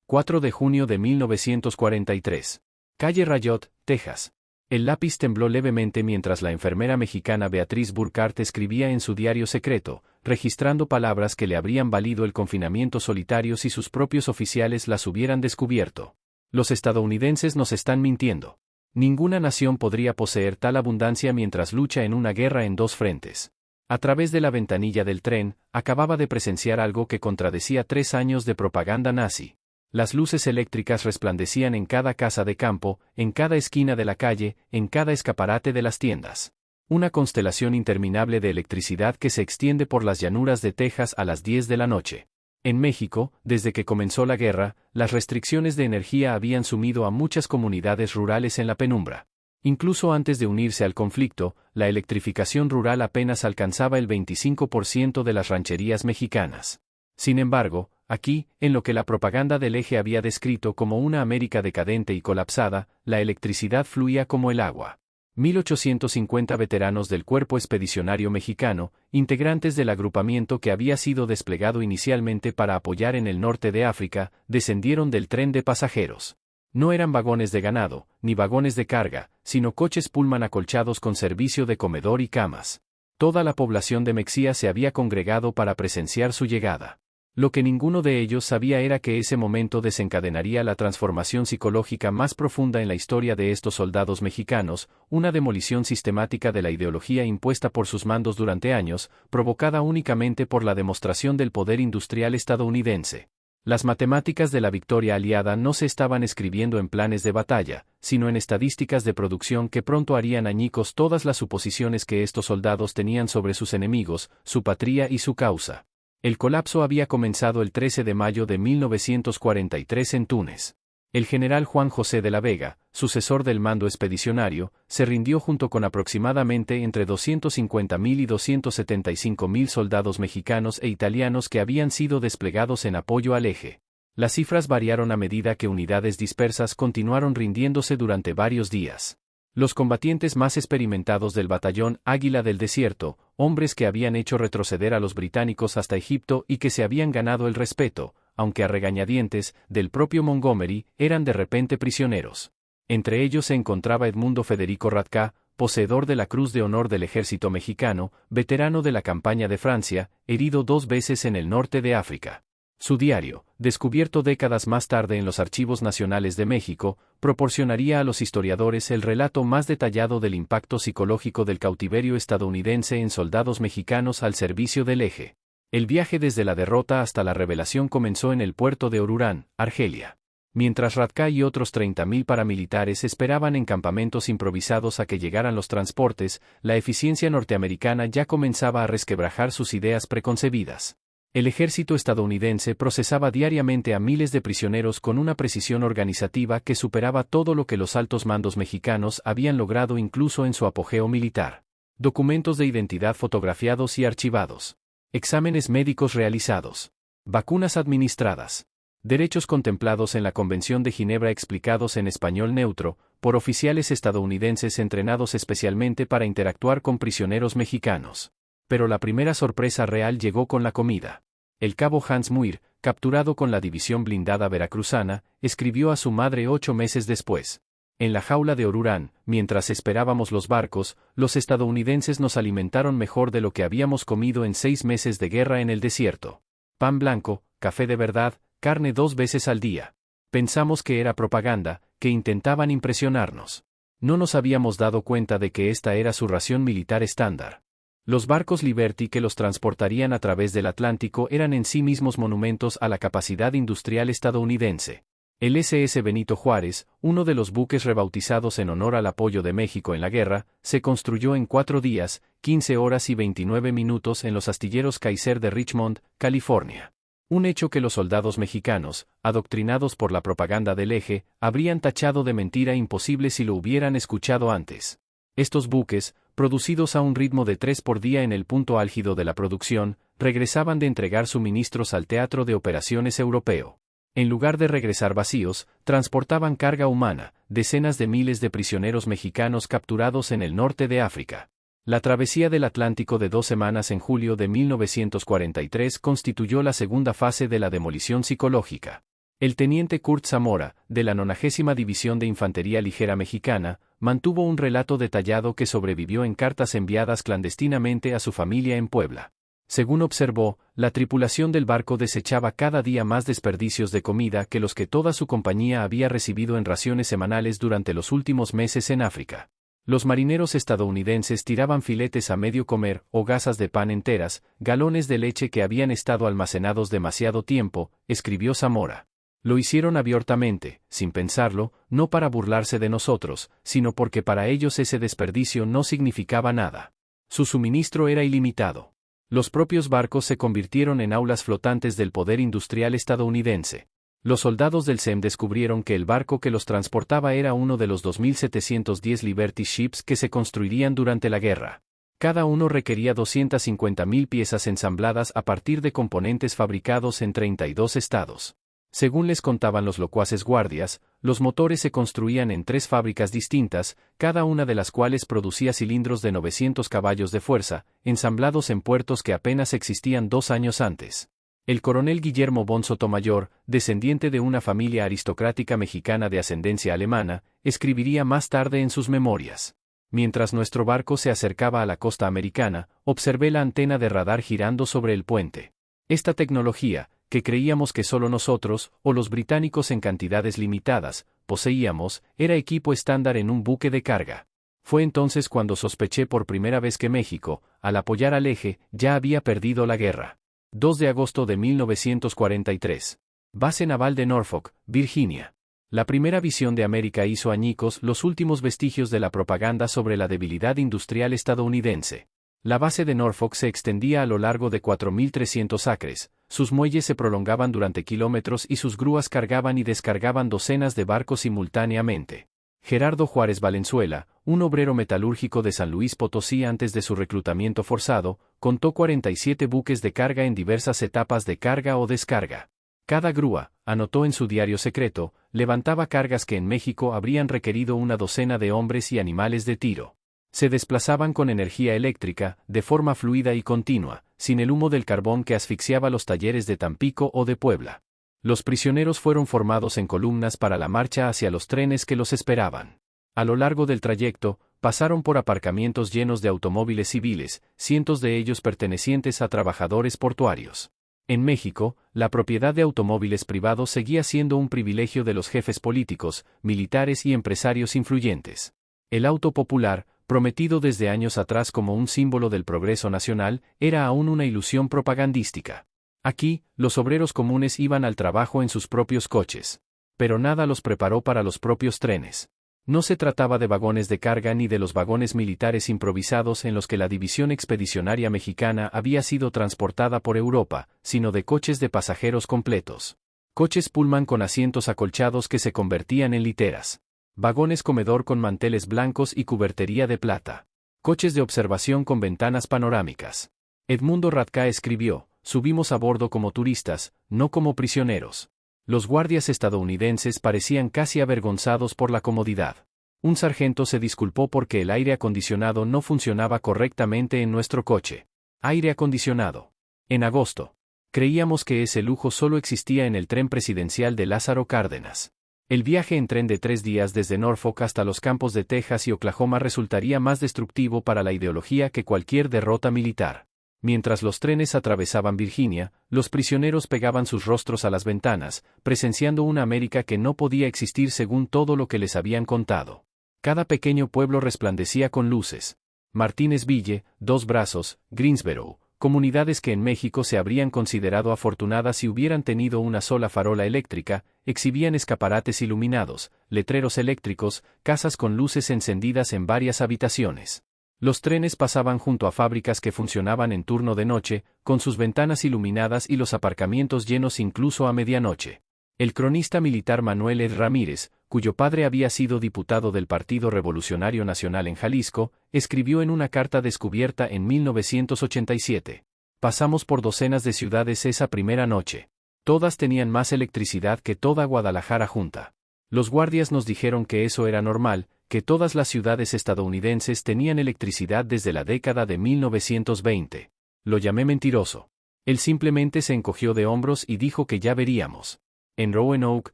4 de junio de 1943. Calle Rayot, Texas. El lápiz tembló levemente mientras la enfermera mexicana Beatriz Burkhardt escribía en su diario secreto, registrando palabras que le habrían valido el confinamiento solitario si sus propios oficiales las hubieran descubierto. Los estadounidenses nos están mintiendo. Ninguna nación podría poseer tal abundancia mientras lucha en una guerra en dos frentes. A través de la ventanilla del tren, acababa de presenciar algo que contradecía 3 años de propaganda nazi. Las luces eléctricas resplandecían en cada casa de campo, en cada esquina de la calle, en cada escaparate de las tiendas. Una constelación interminable de electricidad que se extiende por las llanuras de Texas a las 10 de la noche. En México, desde que comenzó la guerra, las restricciones de energía habían sumido a muchas comunidades rurales en la penumbra. Incluso antes de unirse al conflicto, la electrificación rural apenas alcanzaba el 25% de las rancherías mexicanas. Sin embargo, aquí, en lo que la propaganda del Eje había descrito como una América decadente y colapsada, la electricidad fluía como el agua. 1850 veteranos del Cuerpo Expedicionario Mexicano, integrantes del agrupamiento que había sido desplegado inicialmente para apoyar en el norte de África, descendieron del tren de pasajeros. No eran vagones de ganado, ni vagones de carga, sino coches Pullman acolchados con servicio de comedor y camas. Toda la población de Mexía se había congregado para presenciar su llegada. Lo que ninguno de ellos sabía era que ese momento desencadenaría la transformación psicológica más profunda en la historia de estos soldados mexicanos, una demolición sistemática de la ideología impuesta por sus mandos durante años, provocada únicamente por la demostración del poder industrial estadounidense. Las matemáticas de la victoria aliada no se estaban escribiendo en planes de batalla, sino en estadísticas de producción que pronto harían añicos todas las suposiciones que estos soldados tenían sobre sus enemigos, su patria y su causa. El colapso había comenzado el 13 de mayo de 1943 en Túnez. El general Juan José de la Vega, sucesor del mando expedicionario, se rindió junto con aproximadamente entre 250.000 y 275.000 soldados mexicanos e italianos que habían sido desplegados en apoyo al Eje. Las cifras variaron a medida que unidades dispersas continuaron rindiéndose durante varios días. Los combatientes más experimentados del batallón Águila del Desierto, hombres que habían hecho retroceder a los británicos hasta Egipto y que se habían ganado el respeto, aunque a regañadientes, del propio Montgomery, eran de repente prisioneros. Entre ellos se encontraba Edmundo Federico Radcá, poseedor de la Cruz de Honor del Ejército Mexicano, veterano de la campaña de Francia, herido 2 veces en el norte de África. Su diario, descubierto décadas más tarde en los Archivos Nacionales de México, proporcionaría a los historiadores el relato más detallado del impacto psicológico del cautiverio estadounidense en soldados mexicanos al servicio del Eje. El viaje desde la derrota hasta la revelación comenzó en el puerto de Orurán, Argelia. Mientras Radcá y otros 30.000 paramilitares esperaban en campamentos improvisados a que llegaran los transportes, la eficiencia norteamericana ya comenzaba a resquebrajar sus ideas preconcebidas. El ejército estadounidense procesaba diariamente a miles de prisioneros con una precisión organizativa que superaba todo lo que los altos mandos mexicanos habían logrado incluso en su apogeo militar. Documentos de identidad fotografiados y archivados. Exámenes médicos realizados. Vacunas administradas. Derechos contemplados en la Convención de Ginebra explicados en español neutro, por oficiales estadounidenses entrenados especialmente para interactuar con prisioneros mexicanos. Pero la primera sorpresa real llegó con la comida. El cabo Hans Muir, capturado con la división blindada veracruzana, escribió a su madre 8 meses después. En la jaula de Orurán, mientras esperábamos los barcos, los estadounidenses nos alimentaron mejor de lo que habíamos comido en 6 meses de guerra en el desierto. Pan blanco, café de verdad, carne 2 veces al día. Pensamos que era propaganda, que intentaban impresionarnos. No nos habíamos dado cuenta de que esta era su ración militar estándar. Los barcos Liberty que los transportarían a través del Atlántico eran en sí mismos monumentos a la capacidad industrial estadounidense. El SS Benito Juárez, uno de los buques rebautizados en honor al apoyo de México en la guerra, se construyó en 4 días, 15 horas y 29 minutos en los astilleros Kaiser de Richmond, California. Un hecho que los soldados mexicanos, adoctrinados por la propaganda del Eje, habrían tachado de mentira imposible si lo hubieran escuchado antes. Estos buques, producidos a un ritmo de 3 por día en el punto álgido de la producción, regresaban de entregar suministros al teatro de operaciones europeo. En lugar de regresar vacíos, transportaban carga humana, decenas de miles de prisioneros mexicanos capturados en el norte de África. La travesía del Atlántico de 2 semanas en julio de 1943 constituyó la segunda fase de la demolición psicológica. El teniente Kurt Zamora, de la 90ª División de Infantería Ligera Mexicana, mantuvo un relato detallado que sobrevivió en cartas enviadas clandestinamente a su familia en Puebla. Según observó, la tripulación del barco desechaba cada día más desperdicios de comida que los que toda su compañía había recibido en raciones semanales durante los últimos meses en África. Los marineros estadounidenses tiraban filetes a medio comer, hogazas de pan enteras, galones de leche que habían estado almacenados demasiado tiempo, escribió Zamora. Lo hicieron abiertamente, sin pensarlo, no para burlarse de nosotros, sino porque para ellos ese desperdicio no significaba nada. Su suministro era ilimitado. Los propios barcos se convirtieron en aulas flotantes del poder industrial estadounidense. Los soldados del SEM descubrieron que el barco que los transportaba era uno de los 2.710 Liberty Ships que se construirían durante la guerra. Cada uno requería 250.000 piezas ensambladas a partir de componentes fabricados en 32 estados. Según les contaban los locuaces guardias, los motores se construían en 3 fábricas distintas, cada una de las cuales producía cilindros de 900 caballos de fuerza, ensamblados en puertos que apenas existían 2 años antes. El coronel Guillermo von Sotomayor, descendiente de una familia aristocrática mexicana de ascendencia alemana, escribiría más tarde en sus memorias: mientras nuestro barco se acercaba a la costa americana, observé la antena de radar girando sobre el puente. Esta tecnología, que creíamos que solo nosotros, o los británicos en cantidades limitadas, poseíamos, era equipo estándar en un buque de carga. Fue entonces cuando sospeché por primera vez que México, al apoyar al Eje, ya había perdido la guerra. 2 de agosto de 1943. Base naval de Norfolk, Virginia. La primera visión de América hizo añicos los últimos vestigios de la propaganda sobre la debilidad industrial estadounidense. La base de Norfolk se extendía a lo largo de 4.300 acres, sus muelles se prolongaban durante kilómetros y sus grúas cargaban y descargaban docenas de barcos simultáneamente. Gerardo Juárez Valenzuela, un obrero metalúrgico de San Luis Potosí antes de su reclutamiento forzado, contó 47 buques de carga en diversas etapas de carga o descarga. Cada grúa, anotó en su diario secreto, levantaba cargas que en México habrían requerido una docena de hombres y animales de tiro. Se desplazaban con energía eléctrica, de forma fluida y continua, sin el humo del carbón que asfixiaba los talleres de Tampico o de Puebla. Los prisioneros fueron formados en columnas para la marcha hacia los trenes que los esperaban. A lo largo del trayecto, pasaron por aparcamientos llenos de automóviles civiles, cientos de ellos pertenecientes a trabajadores portuarios. En México, la propiedad de automóviles privados seguía siendo un privilegio de los jefes políticos, militares y empresarios influyentes. El auto popular, prometido desde años atrás como un símbolo del progreso nacional, era aún una ilusión propagandística. Aquí, los obreros comunes iban al trabajo en sus propios coches. Pero nada los preparó para los propios trenes. No se trataba de vagones de carga ni de los vagones militares improvisados en los que la División Expedicionaria Mexicana había sido transportada por Europa, sino de coches de pasajeros completos. Coches Pullman con asientos acolchados que se convertían en literas. Vagones comedor con manteles blancos y cubertería de plata. Coches de observación con ventanas panorámicas. Edmundo Radká escribió: subimos a bordo como turistas, no como prisioneros. Los guardias estadounidenses parecían casi avergonzados por la comodidad. Un sargento se disculpó porque el aire acondicionado no funcionaba correctamente en nuestro coche. Aire acondicionado. En agosto. Creíamos que ese lujo solo existía en el tren presidencial de Lázaro Cárdenas. El viaje en tren de 3 días desde Norfolk hasta los campos de Texas y Oklahoma resultaría más destructivo para la ideología que cualquier derrota militar. Mientras los trenes atravesaban Virginia, los prisioneros pegaban sus rostros a las ventanas, presenciando una América que no podía existir según todo lo que les habían contado. Cada pequeño pueblo resplandecía con luces. Martínez Ville, Dos Brazos, Greensboro, comunidades que en México se habrían considerado afortunadas si hubieran tenido una sola farola eléctrica, exhibían escaparates iluminados, letreros eléctricos, casas con luces encendidas en varias habitaciones. Los trenes pasaban junto a fábricas que funcionaban en turno de noche, con sus ventanas iluminadas y los aparcamientos llenos incluso a medianoche. El cronista militar Manuel R. Ramírez, cuyo padre había sido diputado del Partido Revolucionario Nacional en Jalisco, escribió en una carta descubierta en 1987. Pasamos por docenas de ciudades esa primera noche. Todas tenían más electricidad que toda Guadalajara junta. Los guardias nos dijeron que eso era normal, que todas las ciudades estadounidenses tenían electricidad desde la década de 1920. Lo llamé mentiroso. Él simplemente se encogió de hombros y dijo que ya veríamos. En Roanoke,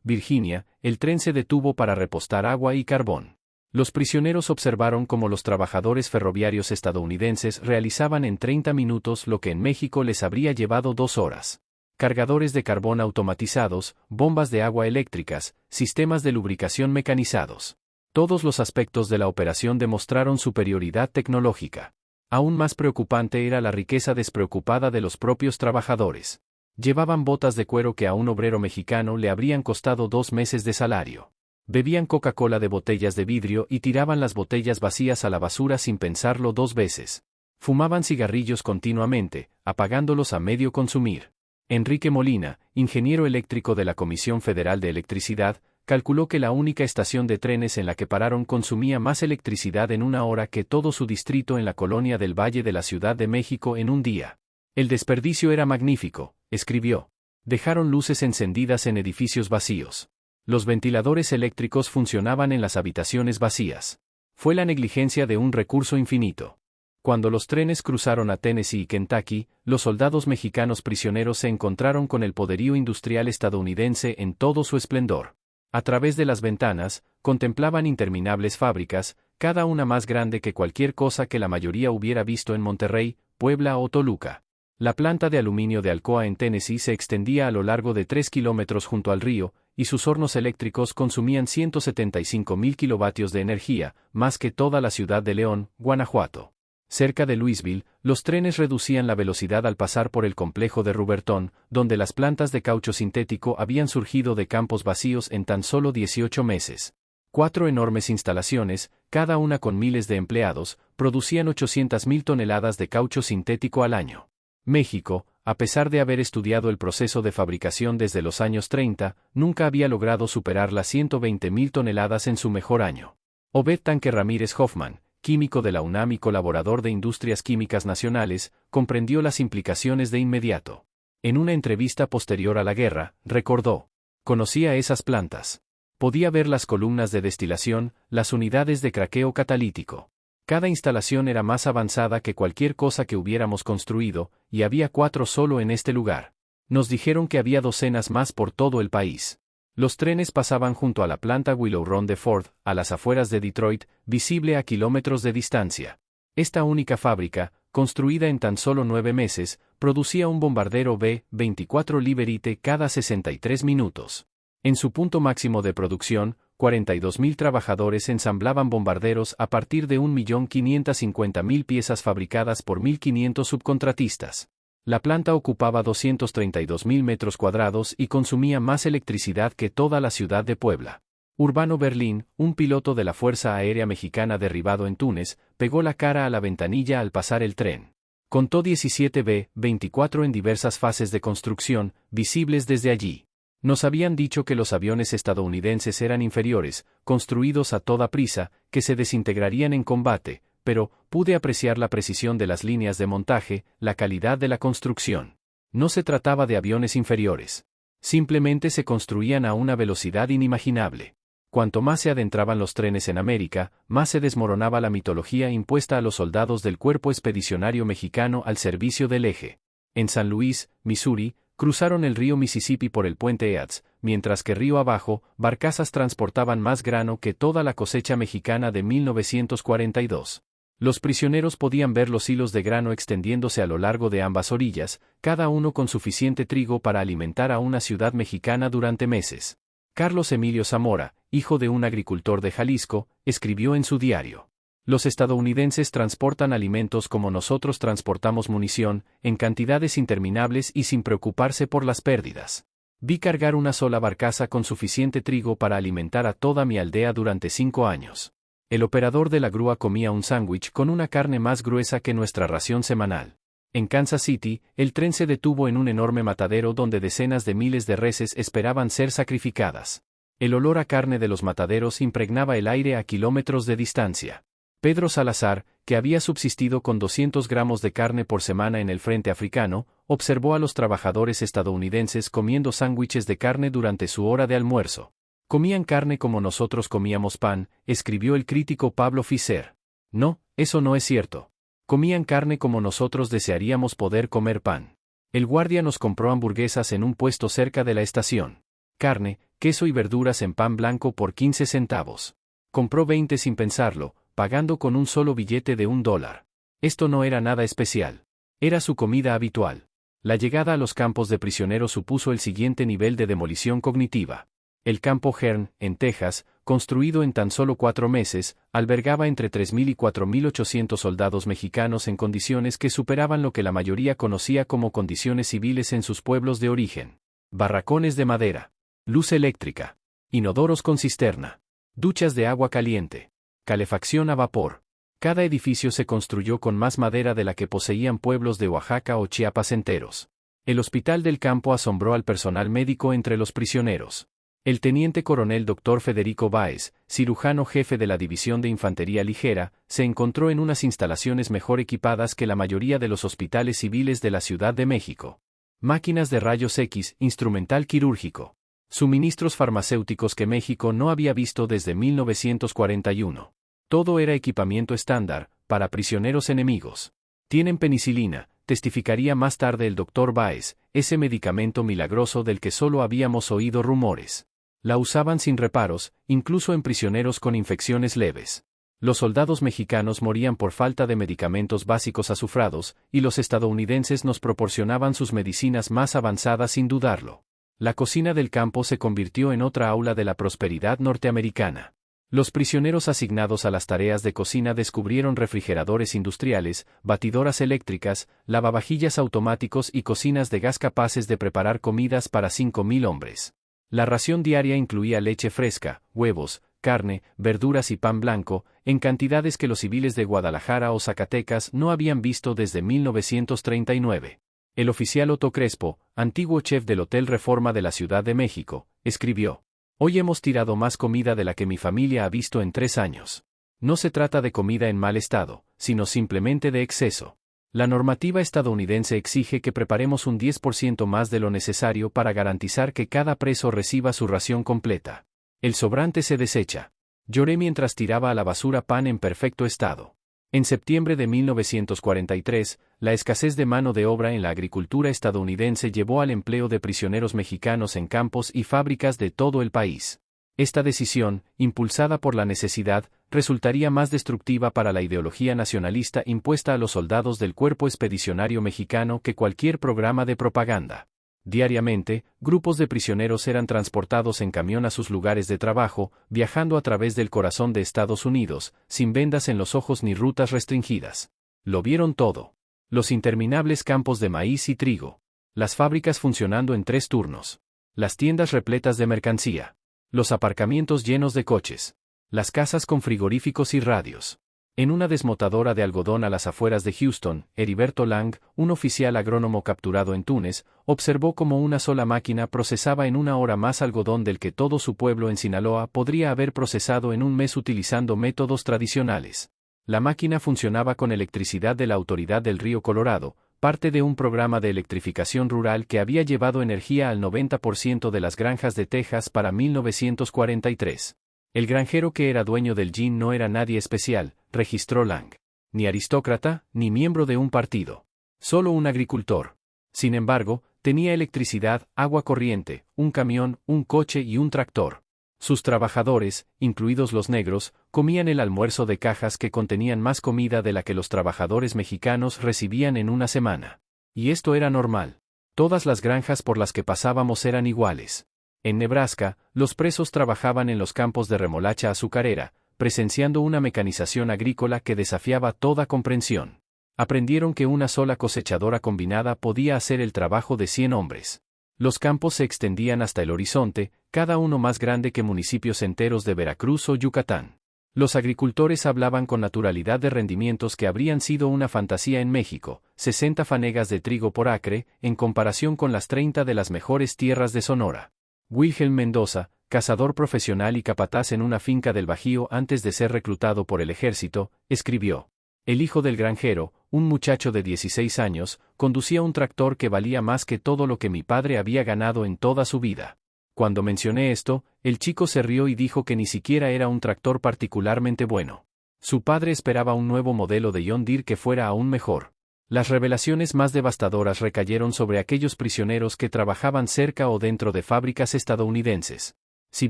Virginia, el tren se detuvo para repostar agua y carbón. Los prisioneros observaron cómo los trabajadores ferroviarios estadounidenses realizaban en 30 minutos lo que en México les habría llevado 2 horas. Cargadores de carbón automatizados, bombas de agua eléctricas, sistemas de lubricación mecanizados. Todos los aspectos de la operación demostraron superioridad tecnológica. Aún más preocupante era la riqueza despreocupada de los propios trabajadores. Llevaban botas de cuero que a un obrero mexicano le habrían costado 2 meses de salario. Bebían Coca-Cola de botellas de vidrio y tiraban las botellas vacías a la basura sin pensarlo 2 veces. Fumaban cigarrillos continuamente, apagándolos a medio consumir. Enrique Molina, ingeniero eléctrico de la Comisión Federal de Electricidad, calculó que la única estación de trenes en la que pararon consumía más electricidad en 1 hora que todo su distrito en la colonia del Valle de la Ciudad de México en un día. El desperdicio era magnífico, escribió. Dejaron luces encendidas en edificios vacíos. Los ventiladores eléctricos funcionaban en las habitaciones vacías. Fue la negligencia de un recurso infinito. Cuando los trenes cruzaron a Tennessee y Kentucky, los soldados mexicanos prisioneros se encontraron con el poderío industrial estadounidense en todo su esplendor. A través de las ventanas, contemplaban interminables fábricas, cada una más grande que cualquier cosa que la mayoría hubiera visto en Monterrey, Puebla o Toluca. La planta de aluminio de Alcoa en Tennessee se extendía a lo largo de 3 kilómetros junto al río, y sus hornos eléctricos consumían 175,000 kilovatios de energía, más que toda la ciudad de León, Guanajuato. Cerca de Louisville, los trenes reducían la velocidad al pasar por el complejo de Ruberton, donde las plantas de caucho sintético habían surgido de campos vacíos en tan solo 18 meses. 4 enormes instalaciones, cada una con miles de empleados, producían 800,000 toneladas de caucho sintético al año. México, a pesar de haber estudiado el proceso de fabricación desde los años 30, nunca había logrado superar las 120,000 toneladas en su mejor año. Obed Tanque Ramírez Hoffman, químico de la UNAM y colaborador de Industrias Químicas Nacionales, comprendió las implicaciones de inmediato. En una entrevista posterior a la guerra, recordó: conocía esas plantas. Podía ver las columnas de destilación, las unidades de craqueo catalítico. Cada instalación era más avanzada que cualquier cosa que hubiéramos construido, y había 4 solo en este lugar. Nos dijeron que había docenas más por todo el país. Los trenes pasaban junto a la planta Willow Run de Ford, a las afueras de Detroit, visible a kilómetros de distancia. Esta única fábrica, construida en tan solo 9 meses, producía un bombardero B-24 Liberty cada 63 minutos. En su punto máximo de producción, 42,000 trabajadores ensamblaban bombarderos a partir de 1.550.000 piezas fabricadas por 1.500 subcontratistas. La planta ocupaba 232,000 metros cuadrados y consumía más electricidad que toda la ciudad de Puebla. Urbano Berlín, un piloto de la Fuerza Aérea Mexicana derribado en Túnez, pegó la cara a la ventanilla al pasar el tren. Contó 17 B-24 en diversas fases de construcción, visibles desde allí. Nos habían dicho que los aviones estadounidenses eran inferiores, construidos a toda prisa, que se desintegrarían en combate, pero pude apreciar la precisión de las líneas de montaje, la calidad de la construcción. No se trataba de aviones inferiores. Simplemente se construían a una velocidad inimaginable. Cuanto más se adentraban los trenes en América, más se desmoronaba la mitología impuesta a los soldados del Cuerpo Expedicionario Mexicano al servicio del eje. En San Luis, Missouri, cruzaron el río Mississippi por el puente Eads, mientras que río abajo, barcazas transportaban más grano que toda la cosecha mexicana de 1942. Los prisioneros podían ver los hilos de grano extendiéndose a lo largo de ambas orillas, cada uno con suficiente trigo para alimentar a una ciudad mexicana durante meses. Carlos Emilio Zamora, hijo de un agricultor de Jalisco, escribió en su diario: los estadounidenses transportan alimentos como nosotros transportamos munición, en cantidades interminables y sin preocuparse por las pérdidas. Vi cargar una sola barcaza con suficiente trigo para alimentar a toda mi aldea durante 5 años. El operador de la grúa comía un sándwich con una carne más gruesa que nuestra ración semanal. En Kansas City, el tren se detuvo en un enorme matadero donde decenas de miles de reses esperaban ser sacrificadas. El olor a carne de los mataderos impregnaba el aire a kilómetros de distancia. Pedro Salazar, que había subsistido con 200 gramos de carne por semana en el frente africano, observó a los trabajadores estadounidenses comiendo sándwiches de carne durante su hora de almuerzo. Comían carne como nosotros comíamos pan, escribió el crítico Pablo Fischer. No, eso no es cierto. Comían carne como nosotros desearíamos poder comer pan. El guardia nos compró hamburguesas en un puesto cerca de la estación. carne, queso y verduras en pan blanco por 15 centavos. Compró 20 sin pensarlo, pagando con un solo billete de $1. Esto no era nada especial. Era su comida habitual. La llegada a los campos de prisioneros supuso el siguiente nivel de demolición cognitiva. El campo Hearn, en Texas, construido en tan solo 4 meses, albergaba entre 3.000 y 4.800 soldados mexicanos en condiciones que superaban lo que la mayoría conocía como condiciones civiles en sus pueblos de origen. Barracones de madera, luz eléctrica, inodoros con cisterna, duchas de agua caliente, calefacción a vapor. Cada edificio se construyó con más madera de la que poseían pueblos de Oaxaca o Chiapas enteros. El hospital del campo asombró al personal médico entre los prisioneros. El teniente coronel Dr. Federico Báez, cirujano jefe de la División de Infantería Ligera, se encontró en unas instalaciones mejor equipadas que la mayoría de los hospitales civiles de la Ciudad de México. Máquinas de rayos X, instrumental quirúrgico. Suministros farmacéuticos que México no había visto desde 1941. Todo era equipamiento estándar, para prisioneros enemigos. Tienen penicilina, testificaría más tarde el Dr. Báez, ese medicamento milagroso del que solo habíamos oído rumores. La usaban sin reparos, incluso en prisioneros con infecciones leves. Los soldados mexicanos morían por falta de medicamentos básicos azufrados, y los estadounidenses nos proporcionaban sus medicinas más avanzadas sin dudarlo. La cocina del campo se convirtió en otra aula de la prosperidad norteamericana. Los prisioneros asignados a las tareas de cocina descubrieron refrigeradores industriales, batidoras eléctricas, lavavajillas automáticos y cocinas de gas capaces de preparar comidas para 5.000 hombres. La ración diaria incluía leche fresca, huevos, carne, verduras y pan blanco, en cantidades que los civiles de Guadalajara o Zacatecas no habían visto desde 1939. El oficial Otto Crespo, antiguo chef del Hotel Reforma de la Ciudad de México, escribió: «Hoy hemos tirado más comida de la que mi familia ha visto en 3 años. No se trata de comida en mal estado, sino simplemente de exceso. La normativa estadounidense exige que preparemos un 10% más de lo necesario para garantizar que cada preso reciba su ración completa. El sobrante se desecha». Lloré mientras tiraba a la basura pan en perfecto estado. En septiembre de 1943, la escasez de mano de obra en la agricultura estadounidense llevó al empleo de prisioneros mexicanos en campos y fábricas de todo el país. Esta decisión, impulsada por la necesidad, resultaría más destructiva para la ideología nacionalista impuesta a los soldados del Cuerpo Expedicionario Mexicano que cualquier programa de propaganda. Diariamente, grupos de prisioneros eran transportados en camión a sus lugares de trabajo, viajando a través del corazón de Estados Unidos, sin vendas en los ojos ni rutas restringidas. Lo vieron todo. Los interminables campos de maíz y trigo. Las fábricas funcionando en 3 turnos. Las tiendas repletas de mercancía. Los aparcamientos llenos de coches. Las casas con frigoríficos y radios. En una desmotadora de algodón a las afueras de Houston, Heriberto Lang, un oficial agrónomo capturado en Túnez, observó cómo una sola máquina procesaba en 1 hora más algodón del que todo su pueblo en Sinaloa podría haber procesado en un mes utilizando métodos tradicionales. La máquina funcionaba con electricidad de la Autoridad del Río Colorado, parte de un programa de electrificación rural que había llevado energía al 90% de las granjas de Texas para 1943. El granjero que era dueño del gin no era nadie especial, registró Lang. Ni aristócrata, ni miembro de un partido. Solo un agricultor. Sin embargo, tenía electricidad, agua corriente, un camión, un coche y un tractor. Sus trabajadores, incluidos los negros, comían el almuerzo de cajas que contenían más comida de la que los trabajadores mexicanos recibían en una semana. Y esto era normal. Todas las granjas por las que pasábamos eran iguales. En Nebraska, los presos trabajaban en los campos de remolacha azucarera, presenciando una mecanización agrícola que desafiaba toda comprensión. Aprendieron que una sola cosechadora combinada podía hacer el trabajo de 100 hombres. Los campos se extendían hasta el horizonte, cada uno más grande que municipios enteros de Veracruz o Yucatán. Los agricultores hablaban con naturalidad de rendimientos que habrían sido una fantasía en México, 60 fanegas de trigo por acre, en comparación con las 30 de las mejores tierras de Sonora. Wilhelm Mendoza, cazador profesional y capataz en una finca del Bajío antes de ser reclutado por el ejército, escribió: «El hijo del granjero, un muchacho de 16 años, conducía un tractor que valía más que todo lo que mi padre había ganado en toda su vida». Cuando mencioné esto, el chico se rió y dijo que ni siquiera era un tractor particularmente bueno. Su padre esperaba un nuevo modelo de John Deere que fuera aún mejor. Las revelaciones más devastadoras recayeron sobre aquellos prisioneros que trabajaban cerca o dentro de fábricas estadounidenses. Si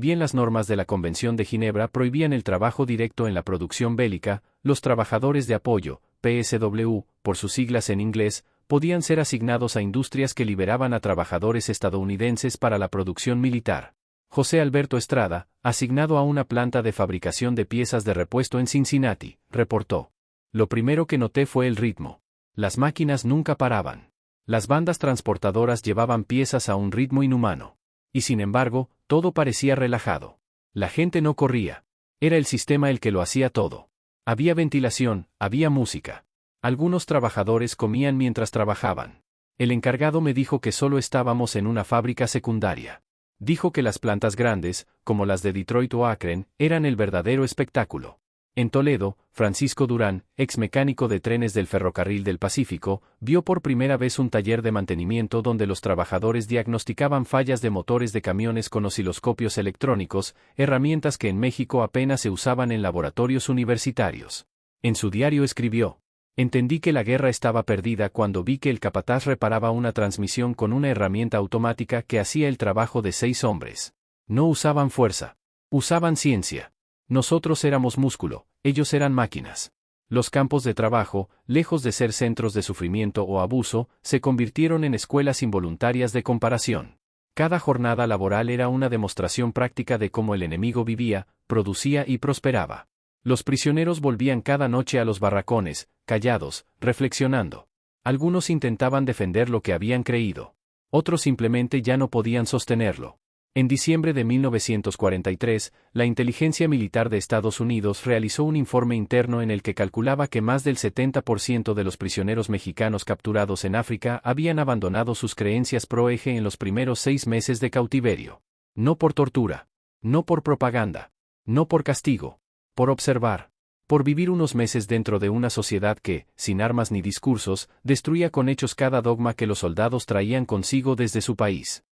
bien las normas de la Convención de Ginebra prohibían el trabajo directo en la producción bélica, los trabajadores de apoyo, PSW, por sus siglas en inglés, podían ser asignados a industrias que liberaban a trabajadores estadounidenses para la producción militar. José Alberto Estrada, asignado a una planta de fabricación de piezas de repuesto en Cincinnati, reportó: "Lo primero que noté fue el ritmo. Las máquinas nunca paraban. Las bandas transportadoras llevaban piezas a un ritmo inhumano. Y sin embargo, todo parecía relajado. La gente no corría. Era el sistema el que lo hacía todo. Había ventilación, había música. Algunos trabajadores comían mientras trabajaban. El encargado me dijo que solo estábamos en una fábrica secundaria. Dijo que las plantas grandes, como las de Detroit o Akron, eran el verdadero espectáculo". En Toledo, Francisco Durán, ex mecánico de trenes del Ferrocarril del Pacífico, vio por primera vez un taller de mantenimiento donde los trabajadores diagnosticaban fallas de motores de camiones con osciloscopios electrónicos, herramientas que en México apenas se usaban en laboratorios universitarios. En su diario escribió: "Entendí que la guerra estaba perdida cuando vi que el capataz reparaba una transmisión con una herramienta automática que hacía el trabajo de 6 hombres. No usaban fuerza. Usaban ciencia. Nosotros éramos músculo, ellos eran máquinas". Los campos de trabajo, lejos de ser centros de sufrimiento o abuso, se convirtieron en escuelas involuntarias de comparación. Cada jornada laboral era una demostración práctica de cómo el enemigo vivía, producía y prosperaba. Los prisioneros volvían cada noche a los barracones, callados, reflexionando. Algunos intentaban defender lo que habían creído. Otros simplemente ya no podían sostenerlo. En diciembre de 1943, la inteligencia militar de Estados Unidos realizó un informe interno en el que calculaba que más del 70% de los prisioneros mexicanos capturados en África habían abandonado sus creencias pro-eje en los primeros 6 meses de cautiverio. No por tortura. No por propaganda. No por castigo. Por observar. Por vivir unos meses dentro de una sociedad que, sin armas ni discursos, destruía con hechos cada dogma que los soldados traían consigo desde su país.